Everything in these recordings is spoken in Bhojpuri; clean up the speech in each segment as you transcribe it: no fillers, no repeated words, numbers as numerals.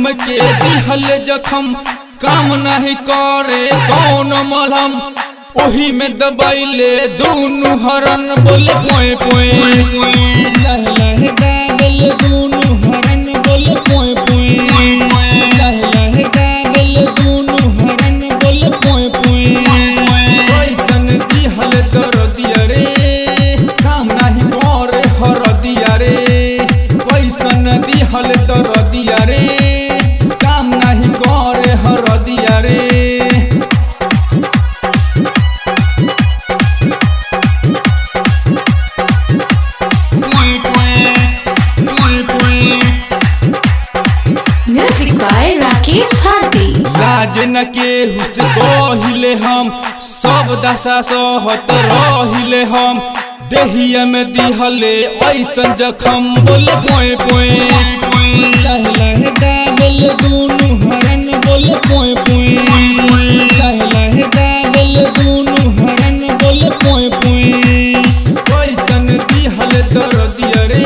हमके दिहल जखम काम नहीं करे कौन मलहम ओही में दबाइले दोनों हरन बोले पोए पोए लह लह गावल दोनों हरन बोले पोए पोए लह लह गावल दोनों हरन बोले पोए पोए कैसन दिहल दरदिया रे काम नहीं करे हरदिया रे कैसन दिहल दरदिया रे काम नहीं करे हरदिया रे Music by Rakesh Bharti. लाज न के हुस कहिले हम सब दशा सहत रहिले हम देहिया में दिहले ऐसन जखम बोले पोए पोए लह लह गावल दोनों हरन बोले पोए पोए लह लह गावल दोनों हरन बोले पोए पोए कैसन दिहल दरदिया रे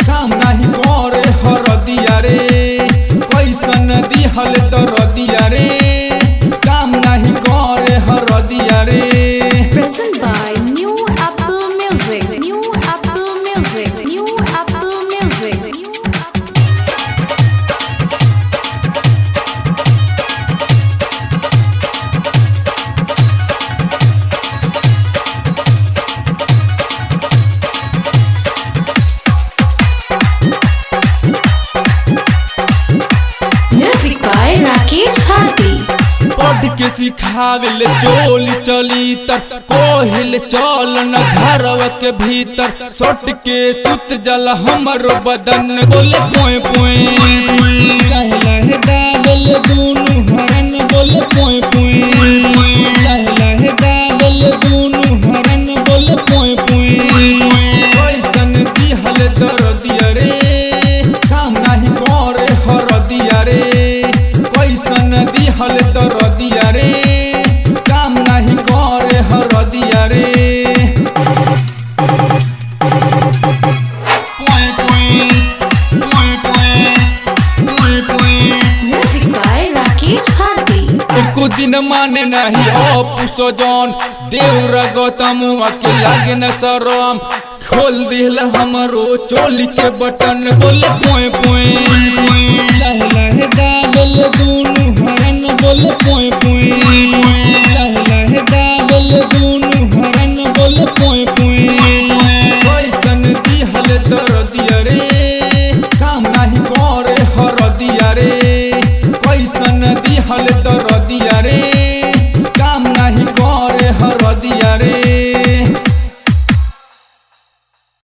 काम नहीं करे हरदिया रे कैसन दिहल दरदिया रे काम नहीं करे हरदिया रे Present by New Apple Music. New Apple Music. New Apple Music. New Apple. Music by Rakesh Bharti. पढ़ के सिखाविल चोली चली तर कोहिल चल न घरवा के भीतर सट के सुत जल हमर बदन बोले पोए पोए लह लह गावल दोनों हरन बोले पोए पोए लह लह गावल दोनों हरन बोले पोए पोए कैसन दिहल दरदिया रे काम नहीं करे हरदिया रे कैसन दिहल दरदिया रे काम नहीं करे हरदिया रे पोए पोए पोए पोए पोए पोए Music by Rakesh Bharti. एको दिन माने नहीं अपुसो जौन देवरा गौतम के लागे न शरम खोल दिल हमरो चोली के बटन बोले पोए पोए